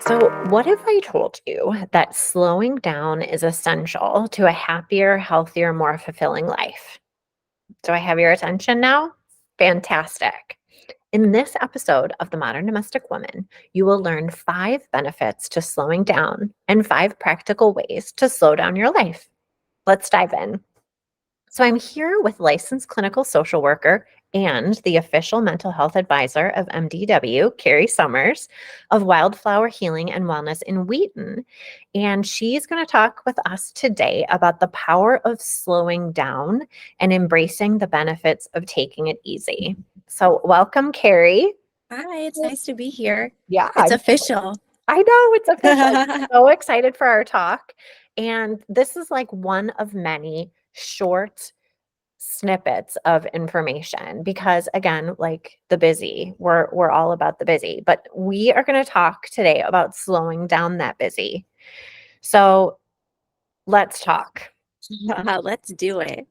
So, what if I told you that slowing down is essential to a happier, healthier, more fulfilling life? Do I have your attention now? Fantastic. In this episode of The Modern Domestic Woman, you will learn 5 benefits to slowing down and 5 practical ways to slow down your life. Let's dive in. So, I'm here with licensed clinical social worker and the official mental health advisor of MDW, Carrie Summers of Wildflower Healing and Wellness in Wheaton. And she's going to talk with us today about the power of slowing down and embracing the benefits of taking it easy. So, welcome, Carrie. Hi, it's nice to be here. Yeah, It's official. I know it's official. I'm so excited for our talk. And this is like one of many short snippets of information because again, like the busy, we're all about the busy, but we are going to talk today about slowing down that busy. So let's talk. Let's do it.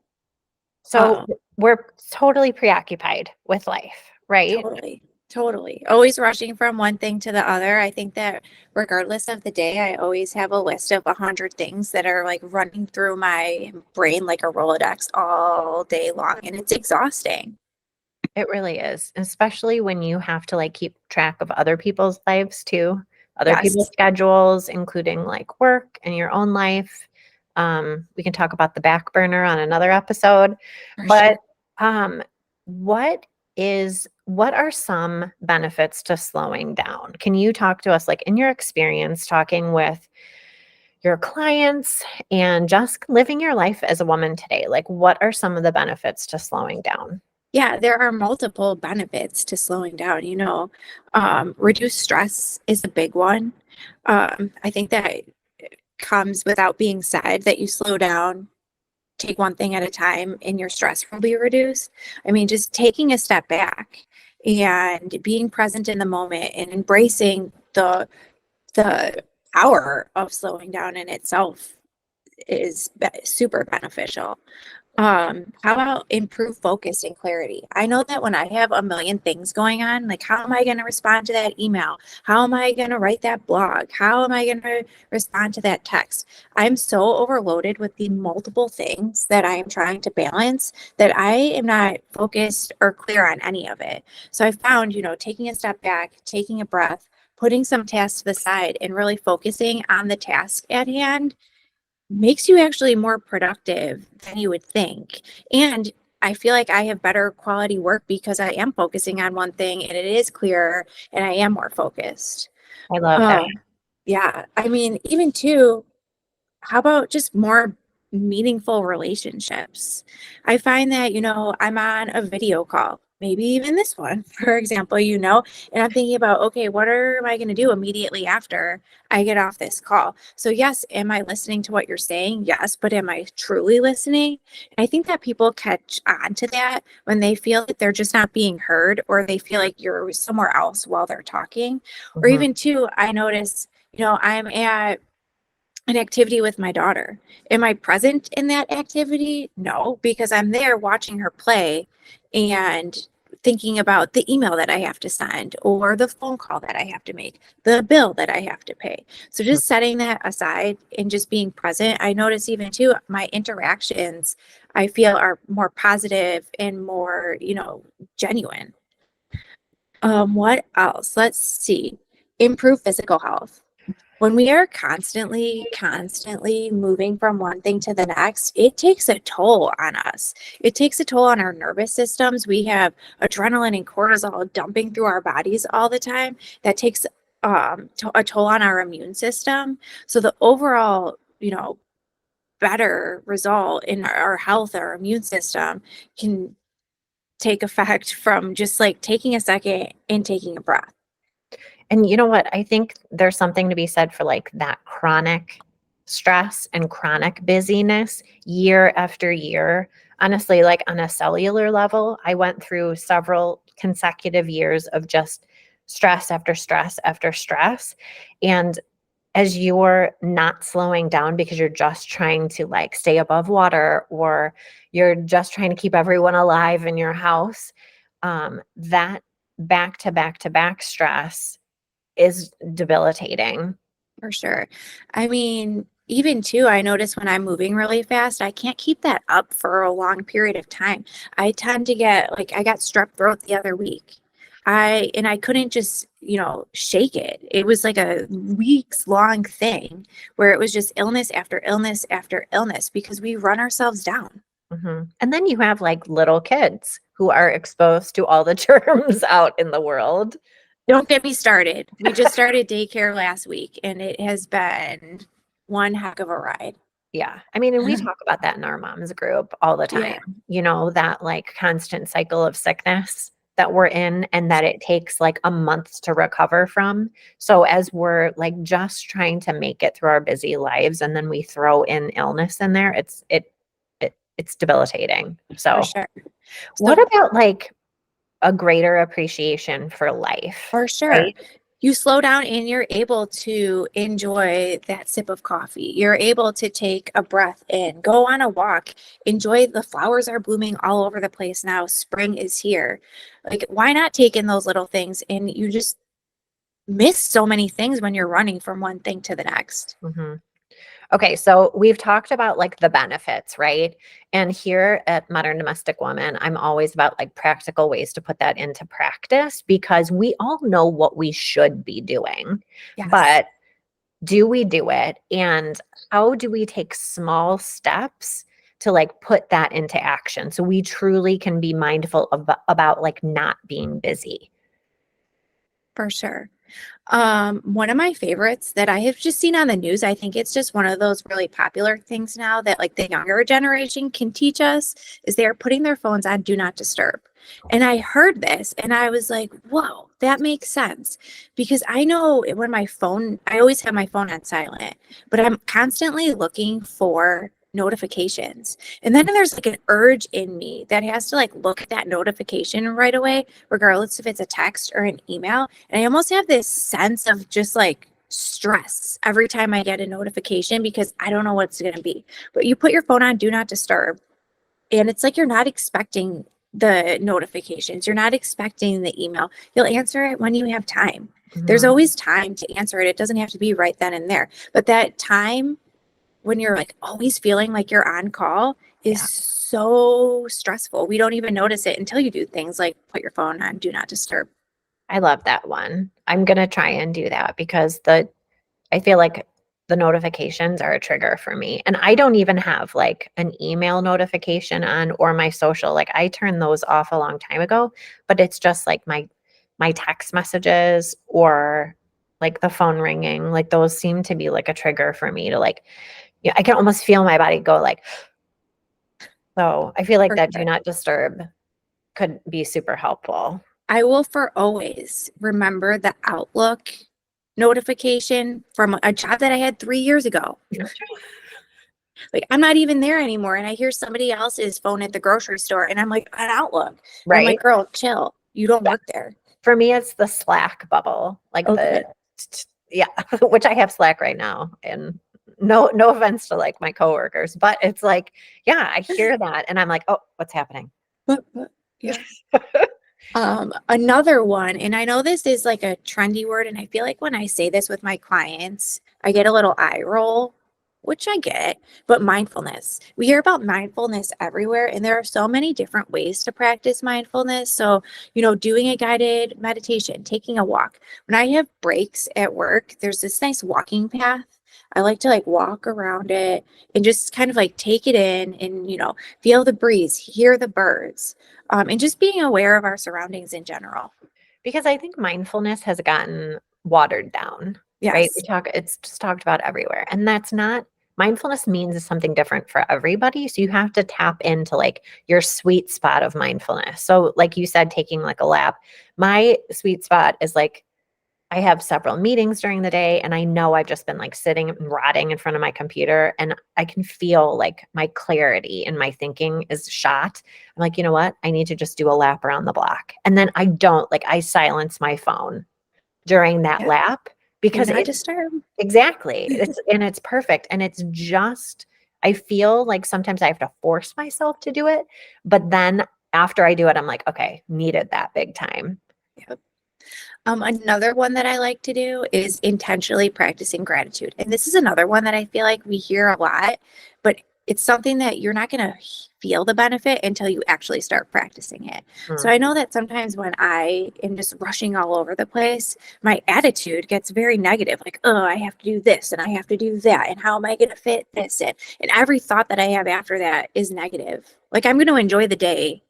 So we're totally preoccupied with life, right? Totally. Always rushing from one thing to the other. I think that regardless of the day, I always have a list of 100 things that are like running through my brain like a Rolodex all day long, and it's exhausting. It really is, especially when you have to like keep track of other people's lives too, other people's Yes, schedules, including like work and your own life. We can talk about the back burner on another episode, for but sure. um, what are some benefits to slowing down? Can you talk to us, like in your experience, talking with your clients and just living your life as a woman today? Like, what are some of the benefits to slowing down? Yeah, there are multiple benefits to slowing down. Reduced stress is a big one. I think that comes without being said that you slow down, take one thing at a time, and your stress will be reduced. I mean, just taking a step back and being present in the moment and embracing the power of slowing down in itself is super beneficial. How about improve focus and clarity? I know that when I have a million things going on, like how am I going to respond to that email? How am I going to write that blog? How am I going to respond to that text? I'm so overloaded with the multiple things that I am trying to balance that I am not focused or clear on any of it. So I found, taking a step back, taking a breath, putting some tasks to the side, and really focusing on the task at hand makes you actually more productive than you would think. And I feel like I have better quality work because I am focusing on one thing and it is clearer and I am more focused. I love that. Um, yeah, I mean, even too, how about just more meaningful relationships? I find that, I'm on a video call, maybe even this one, for example, and I'm thinking about, okay, what am I going to do immediately after I get off this call? So, yes, am I listening to what you're saying? Yes, but am I truly listening? And I think that people catch on to that when they feel that they're just not being heard or they feel like you're somewhere else while they're talking. Or Mhm. even, too, I notice, I'm at an activity with my daughter. Am I present in that activity? No, because I'm there watching her play and thinking about the email that I have to send or the phone call that I have to make, the bill that I have to pay. So just setting that aside and just being present, I notice even too, my interactions I feel are more positive and more, genuine. What else? Let's see. Improve physical health. When we are constantly moving from one thing to the next, it takes a toll on us. It takes a toll on our nervous systems. We have adrenaline and cortisol dumping through our bodies all the time. That takes a toll on our immune system. So the overall, better result in our health, our immune system can take effect from just like taking a second and taking a breath. And you know what? I think there's something to be said for like that chronic stress and chronic busyness year after year. Honestly, like on a cellular level, I went through several consecutive years of just stress after stress after stress. And as you're not slowing down because you're just trying to like stay above water or you're just trying to keep everyone alive in your house, that back to back to back stress is debilitating. For sure. I mean, even too, I notice when I'm moving really fast, I can't keep that up for a long period of time. I tend to get like I got strep throat the other week. I couldn't just, shake it. It was like a weeks long thing where it was just illness after illness after illness because we run ourselves down. And then you have like little kids who are exposed to all the germs out in the world. Don't get me started. We just started daycare last week and it has been one heck of a ride. Yeah. I mean, and we talk about that in our moms group all the Yeah. time, that like constant cycle of sickness that we're in and that it takes like a month to recover from. So as we're like just trying to make it through our busy lives and then we throw in illness in there, it's debilitating. For So sure. what So about like a greater appreciation for life, for sure. right? You slow down and you're able to enjoy that sip of coffee. You're able to take a breath in, go on a walk, enjoy the flowers are blooming all over the place now. Spring is here. Like, why not take in those little things? And you just miss so many things when you're running from one thing to the next. Mhm. Okay, so we've talked about like the benefits, right? And here at Modern Domestic Woman, I'm always about like practical ways to put that into practice because we all know what we should be doing. Yes, But do we do it? And how do we take small steps to like put that into action so we truly can be mindful of about like not being busy? for sure. One of my favorites that I have just seen on the news, I think it's just one of those really popular things now that like the younger generation can teach us is they're putting their phones on do not disturb. And I heard this and I was like, whoa, that makes sense. Because I know when I always have my phone on silent, but I'm constantly looking for notifications. And then there's like an urge in me that has to like look at that notification right away, regardless if it's a text or an email. And I almost have this sense of just like stress every time I get a notification because I don't know what it's going to be. But you put your phone on do not disturb, and it's like you're not expecting the notifications, you're not expecting the email. You'll answer it when you have time. There's Mhm. always time to answer it. It doesn't have to be right then and there. But that time when you're like always feeling like you're on call is Yeah. so stressful. We don't even notice it until you do things like put your phone on do not disturb. I love that one. I'm gonna try and do that because I feel like the notifications are a trigger for me. And I don't even have like an email notification on or my social. Like I turned those off a long time ago, but it's just like my text messages or like the phone ringing. Like those seem to be like a trigger for me to like, yeah, I can almost feel my body go like, so I feel like For that do sure. not disturb could be super helpful. I will for always remember the Outlook notification from a job that I had 3 years ago. Like I'm not even there anymore. And I hear somebody else's phone at the grocery store and I'm like on Outlook. And I'm like, Right? girl, chill. You don't Yeah. work there. For me, it's the Slack bubble, like Oh, good. yeah, which I have Slack right now, and no offense to like my coworkers, but it's like, yeah, I hear that and I'm like, oh, what's happening? Yeah. Another one, and I know this is like a trendy word, and I feel like when I say this with my clients, I get a little eye roll, which I get, but mindfulness. We hear about mindfulness everywhere, and there are so many different ways to practice mindfulness. So, doing a guided meditation, taking a walk. When I have breaks at work, there's this nice walking path. I like to like walk around it and just kind of like take it in and, feel the breeze, hear the birds, and just being aware of our surroundings in general. Because I think mindfulness has gotten watered down, right? Yes. It's just talked about everywhere. And that's not mindfulness means something different for everybody. So you have to tap into like your sweet spot of mindfulness. So like you said, taking like a lap, my sweet spot is like I have several meetings during the day and I know I've just been like sitting and rotting in front of my computer and I can feel like my clarity and my thinking is shot. I'm like, you know what? I need to just do a lap around the block. And then I silence my phone during that Yeah. lap Do because not it disturb. exactly. It's perfect. And it's just I feel like sometimes I have to force myself to do it, but then after I do it, I'm like, okay, needed that big time. Yep. Another one that I like to do is intentionally practicing gratitude. And this is another one that I feel like we hear a lot, but it's something that you're not going to feel the benefit until you actually start practicing it. So Mm. I know that sometimes when I am just rushing all over the place, my attitude gets very negative, like, oh, I have to do this and I have to do that. And how am I going to fit this in? And every thought that I have after that is negative. Like, I'm going to enjoy the day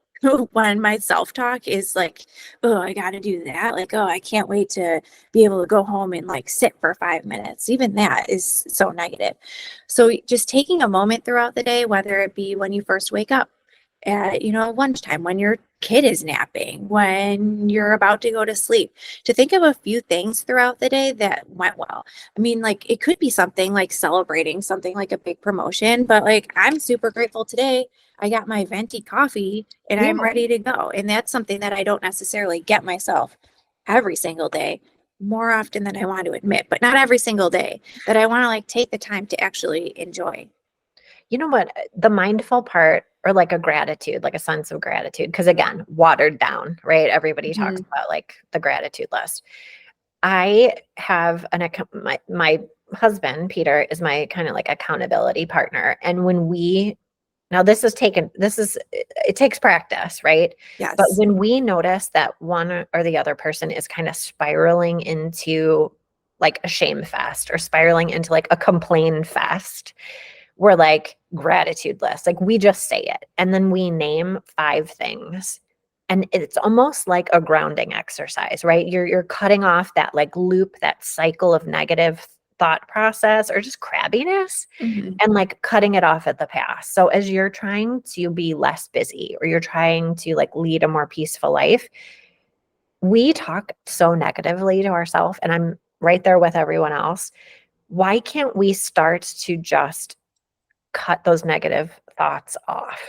when my self-talk is like, oh, I got to do that. Like, oh, I can't wait to be able to go home and like sit for 5 minutes. Even that is so negative. So just taking a moment throughout the day, whether it be when you first wake up at, lunchtime, when your kid is napping, when you're about to go to sleep, to think of a few things throughout the day that went well. I mean, like it could be something like celebrating something like a big promotion, but like I'm super grateful today. I got my venti coffee and Yeah. I'm ready to go. And that's something that I don't necessarily get myself every single day, more often than I want to admit, but not every single day, that I want to like take the time to actually enjoy. You know what? The mindful part or like a gratitude, like a sense of gratitude, because again, watered down, right? Everybody talks Mhm. about like the gratitude list. I have an account, my husband, Peter, is my kind of like accountability partner. And when we now this is it takes practice, right? But Yes. when we notice that one or the other person is kind of spiraling into like a shame fest or spiraling into like a complain fest, we're like gratitude list. Like we just say it and then we name 5 things. And it's almost like a grounding exercise, right? You're cutting off that like loop, that cycle of negative thought process or just crabbiness Mhm. and like cutting it off at the pass. So as you're trying to be less busy or you're trying to like lead a more peaceful life, we talk so negatively to ourselves and I'm right there with everyone else. Why can't we start to just cut those negative thoughts off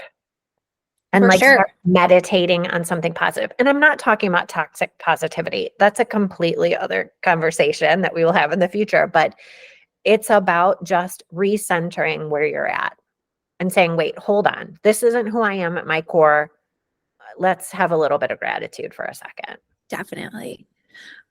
and For like start sure. meditating on something positive? And I'm not talking about toxic positivity. That's a completely other conversation that we will have in the future, but it's about just recentering where you're at and saying, wait, hold on. This isn't who I am at my core. Let's have a little bit of gratitude for a second. Definitely.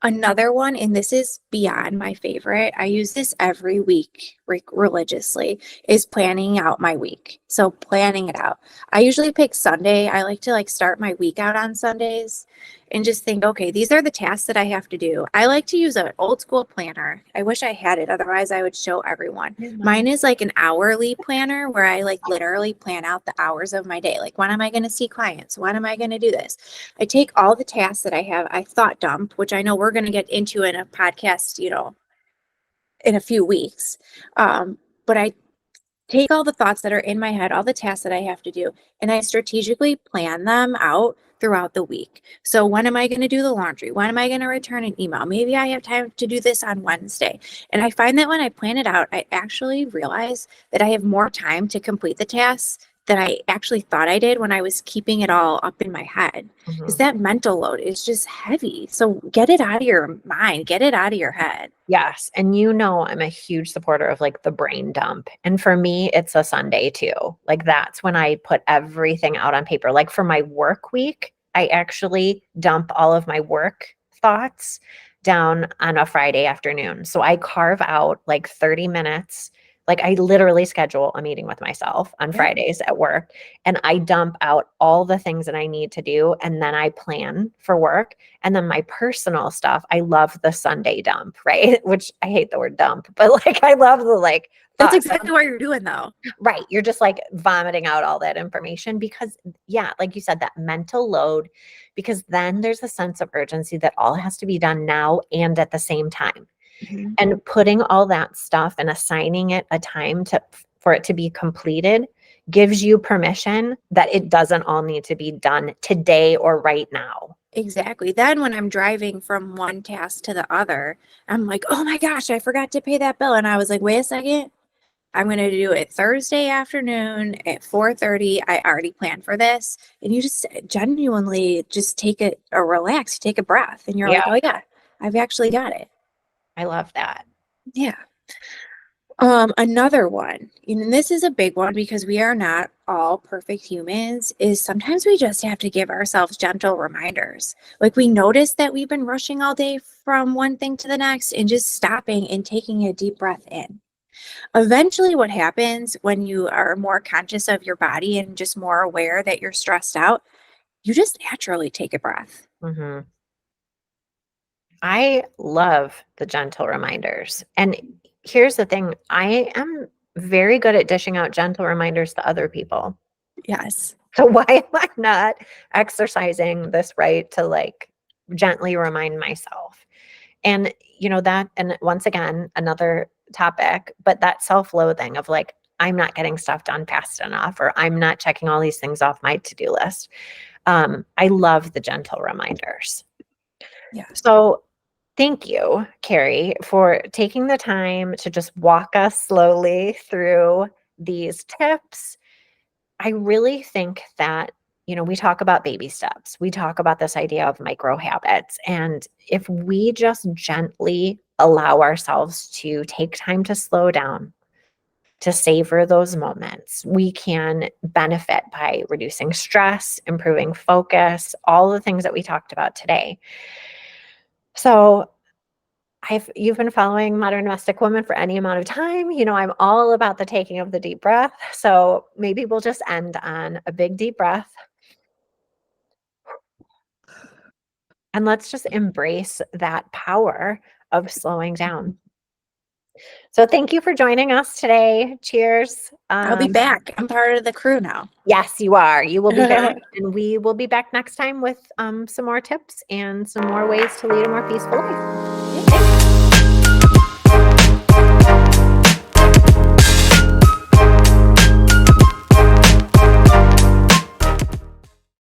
Another one, and this is beyond my favorite, I use this every week religiously, is planning out my week. So planning it out. I usually pick Sunday. I like to like start my week out on Sundays and just think, okay, these are the tasks that I have to do. I like to use an old school planner. I wish I had it. Otherwise, I would show everyone. Oh, Mine mine. is like an hourly planner where I like literally plan out the hours of my day. Like, when am I going to see clients? When am I going to do this? I take all the tasks that I have, I thought dump, which I know we're going to get into in a podcast, in a few weeks. But I take all the thoughts that are in my head, all the tasks that I have to do, and I strategically plan them out throughout the week. So when am I going to do the laundry? When am I going to return an email? Maybe I have time to do this on Wednesday. And I find that when I plan it out, I actually realize that I have more time to complete the tasks than I actually thought I did when I was keeping it all up in my head. Because Mhm. that mental load is just heavy. So get it out of your mind, get it out of your head. Yes, and I'm a huge supporter of like the brain dump. And for me, it's a Sunday too. Like that's when I put everything out on paper. Like for my work week, I actually dump all of my work thoughts down on a Friday afternoon. So I carve out like 30 minutes. Like I literally schedule a meeting with myself on Yeah, Fridays at work and I dump out all the things that I need to do and then I plan for work and then my personal stuff, I love the Sunday dump, right? Which I hate the word dump, but like I love the like that's thoughts. exactly what you're doing though. Right. You're just like vomiting out all that information because, yeah, like you said, that mental load, because then there's a sense of urgency that all has to be done now and at the same time. Mhm. And putting all that stuff and assigning it a time for it to be completed gives you permission that it doesn't all need to be done today or right now. Exactly. Then when I'm driving from one task to the other, I'm like, oh my gosh, I forgot to pay that bill. And I was like, wait a second. I'm going to do it Thursday afternoon at 4:30. I already planned for this. And you just genuinely just take a relax, take a breath. And you're Yeah, like, oh yeah, I've actually got it. I love that. Yeah. Another one, and this is a big one because we are not all perfect humans is sometimes we just have to give ourselves gentle reminders. Like we notice that we've been rushing all day from one thing to the next and just stopping and taking a deep breath in. Eventually, what happens when you are more conscious of your body and just more aware that you're stressed out, you just naturally take a breath. Mhm. I love the gentle reminders. And here's the thing, I am very good at dishing out gentle reminders to other people. Yes. So why am I not exercising this right to like gently remind myself? And that, and once again, another topic, but that self-loathing of like, I'm not getting stuff done fast enough, or I'm not checking all these things off my to-do list. I love the gentle reminders. Yes. So thank you, Carrie, for taking the time to just walk us slowly through these tips. I really think that, we talk about baby steps. We talk about this idea of micro habits. And if we just gently allow ourselves to take time to slow down, to savor those moments, we can benefit by reducing stress, improving focus, all the things that we talked about today. So, you've been following Modern Domestic Woman for any amount of time. I'm all about the taking of the deep breath. So maybe we'll just end on a big deep breath and let's just embrace that power of slowing down. So thank you for joining us today. Cheers. I'll be back. I'm part of the crew now. Yes, you are. You will be back, and we will be back next time with some more tips and some more ways to lead a more peaceful life.